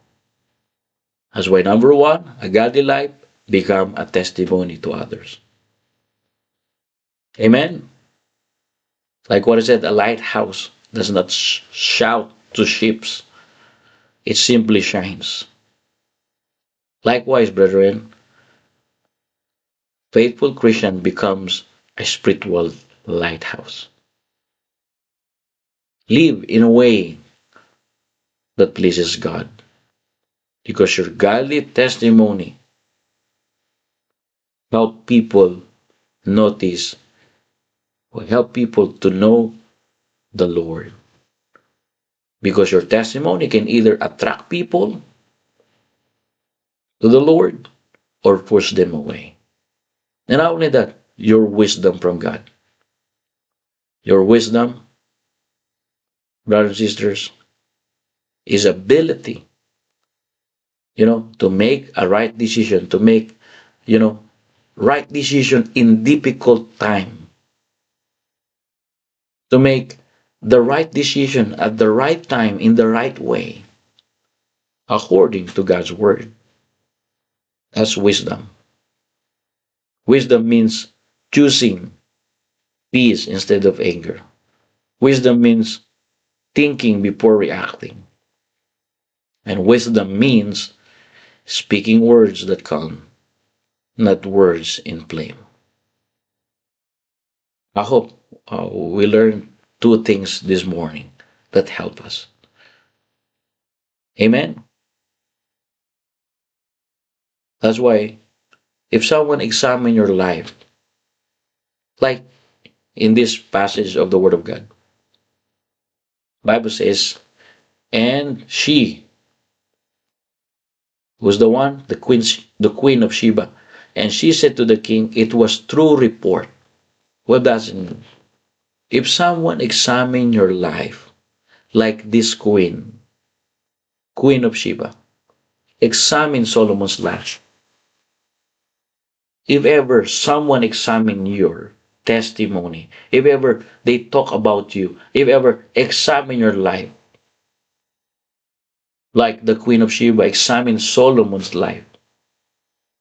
That's why number one, a godly life become a testimony to others. Amen? Like what I said, a lighthouse does not shout to ships. It simply shines. Likewise, brethren, faithful Christian becomes a spiritual lighthouse. Live in a way that pleases God. Because your godly testimony help people notice or help people to know the Lord. Because your testimony can either attract people to the Lord or push them away. And not only that, your wisdom from God. Your wisdom, brothers and sisters, is ability, to make a right decision, to make, right decision in difficult time. To make the right decision at the right time in the right way, according to God's word. That's wisdom. Wisdom means choosing peace instead of anger. Wisdom means thinking before reacting. And wisdom means speaking words that calm, not words inflame. I hope we learned two things this morning that help us. Amen? That's why if someone examine your life, like in this passage of the Word of God, Bible says, and she was the queen of Sheba, and she said to the king, it was true report. What does it mean? If someone examine your life, like this queen of Sheba, examine Solomon's life. If ever someone examine your testimony, if ever they talk about you, if ever examine your life, like the Queen of Sheba examined Solomon's life,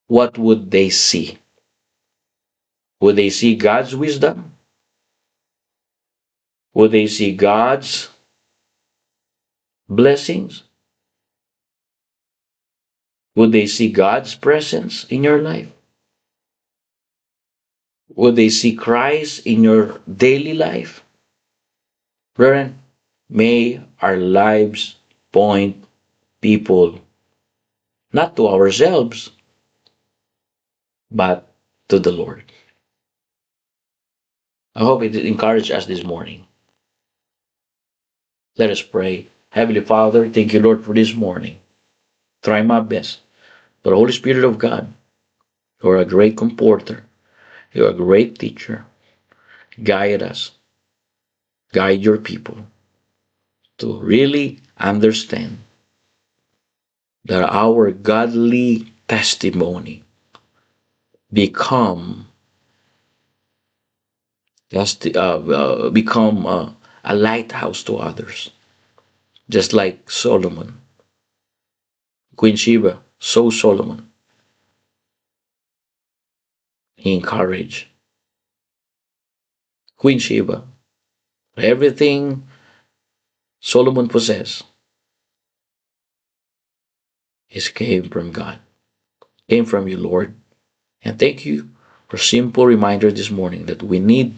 what would they see? Would they see God's wisdom? Would they see God's blessings? Would they see God's presence in your life? Would they see Christ in your daily life? Brethren, may our lives point people not to ourselves, but to the Lord. I hope it encouraged us this morning. Let us pray. Heavenly Father, thank you, Lord, for this morning. Try my best. But Holy Spirit of God, you are a great comforter. You are a great teacher. Guide us. Guide your people to really understand that our godly testimony become a lighthouse to others, just like Solomon. Queen Sheba saw Solomon. He encouraged Queen Sheba. Everything Solomon possessed came from God, came from you, Lord. And thank you for simple reminder this morning that we need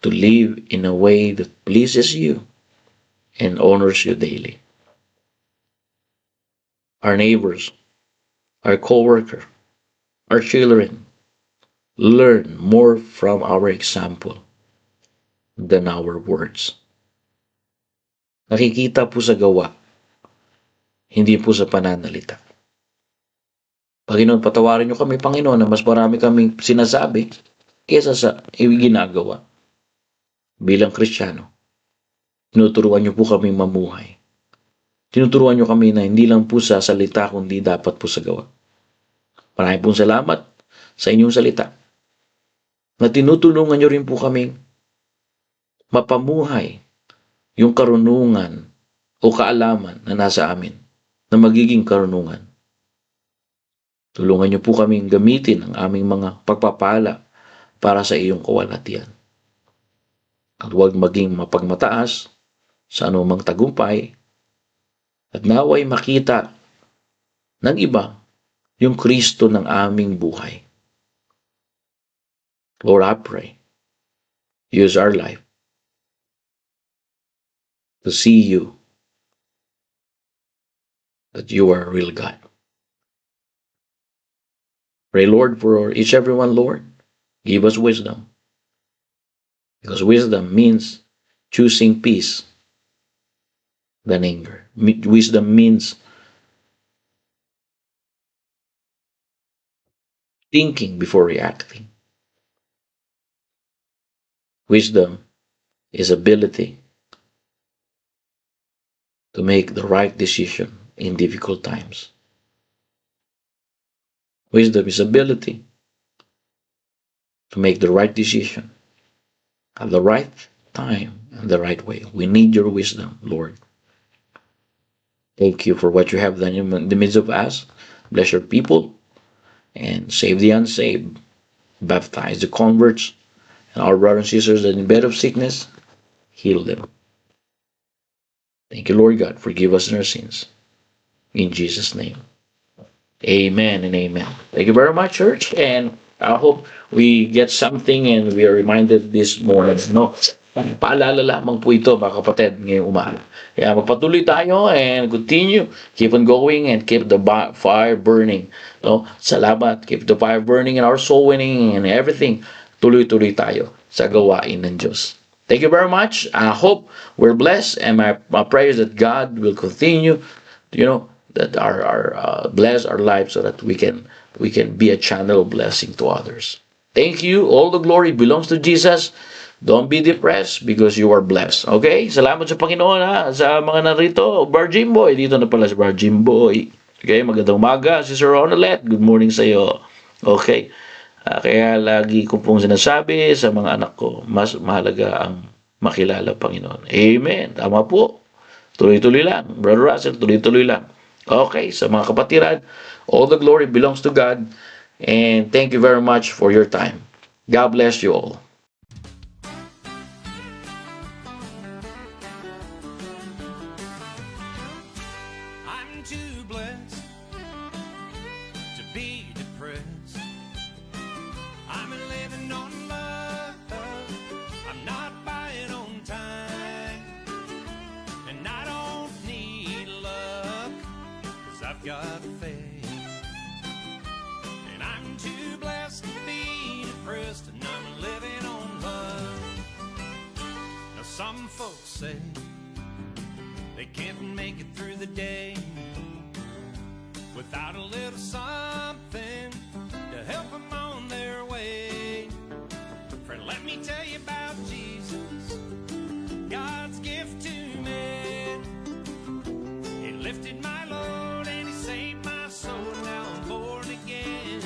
to live in a way that pleases you and honors you daily. Our neighbors, our co-worker, our children, learn more from our example than our words. Nakikita po sa gawa, hindi po sa pananalita. Panginoon, patawarin niyo kami, Panginoon, na mas marami kaming sinasabi kesa sa ginagawa. Bilang Kristiyano, tinuturuan niyo po kami mamuhay. Tinuturuan niyo kami na hindi lang po sa salita, kundi dapat po sa gawa. Maraming pong salamat sa inyong salita na tinutulungan niyo rin po kaming mapamuhay yung karunungan o kaalaman na nasa amin na magiging karunungan. Tulungan niyo po kaming gamitin ang aming mga pagpapala para sa iyong kawalhatian. At huwag maging mapagmataas sa anumang tagumpay at naway makita ng iba yung Kristo ng aming buhay. Lord, I pray, use our life to see you, that you are a real God. Pray, Lord, for each everyone, Lord. Give us wisdom. Because wisdom means choosing peace than anger. Wisdom means thinking before reacting. Wisdom is ability to make the right decision in difficult times. Wisdom is ability to make the right decision at the right time and the right way. We need your wisdom, Lord. Thank you for what you have done in the midst of us. Bless your people and save the unsaved. Baptize the converts and our brothers and sisters that are in bed of sickness. Heal them. Thank you, Lord God. Forgive us our sins. In Jesus' name. Amen and amen. Thank you very much, church. And I hope we get something and we are reminded this morning. No? Paalala lamang po ito, mga kapatid, ngayong umaga. Kaya magpatuloy tayo and continue. Keep on going and keep the fire burning. No? Salamat. Keep the fire burning and our soul winning and everything. Tuloy-tuloy tayo sa gawain ng Diyos. Thank you very much. I hope we're blessed, and my prayer is that God will continue, that our bless our lives so that we can be a channel of blessing to others. Thank you. All the glory belongs to Jesus. Don't be depressed because you are blessed. Okay? Salamat sa Panginoon, ha? Sa mga narito. Bar Jimboy. Dito na pala si Bar Jimboy. Okay? Magandang umaga. Si Sir Ronalette. Good morning sa iyo. Okay. Kaya lagi ko pong sinasabi sa mga anak ko, mas mahalaga ang makilala Panginoon. Amen. Tama po. Tuloy-tuloy lang. Brother Russell, tuloy-tuloy lang. Okay, sa mga kapatiran, all the glory belongs to God. And thank you very much for your time. God bless you all. I'm too blessed got faith. And I'm too blessed to be depressed, and I'm living on love. Now some folks say they can't make it through the day without a little something to help them on their way. Friend, let me tell you about Jesus, God's gift to me. He lifted my load and He saved my soul. Now I'm born again.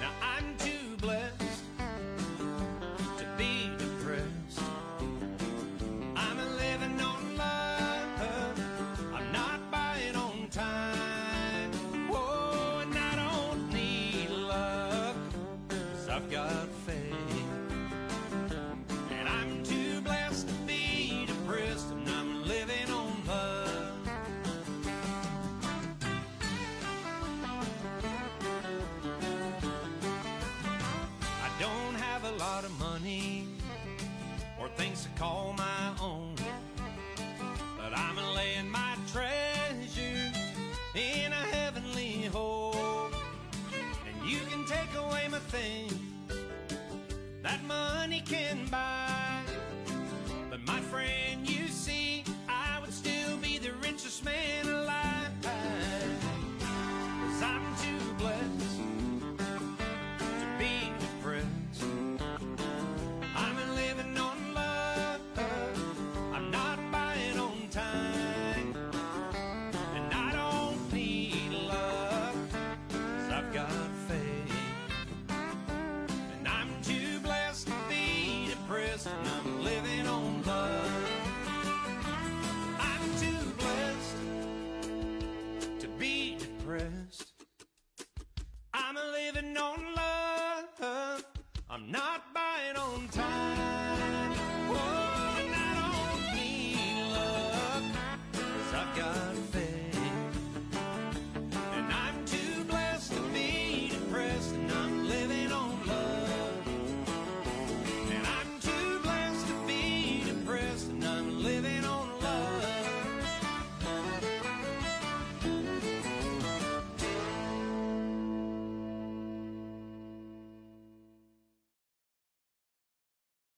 Now I'm too blessed to be depressed. I'm living on love. I'm not buying on time. Oh, and I don't need luck, 'cause I've got faith. And I'm too blessed to be depressed, and I'm living on love. I don't have a lot of money or things to call my own, but I'm laying my treasure in a heavenly home. And you can take away my things that money can buy, but my friend, you see, I would still be the richest man alive, 'cause I'm too blessed to be depressed. I'm living on love. I'm not buying on time, and I don't need love, 'cause I've got faith. And I'm too blessed to be depressed, and I'm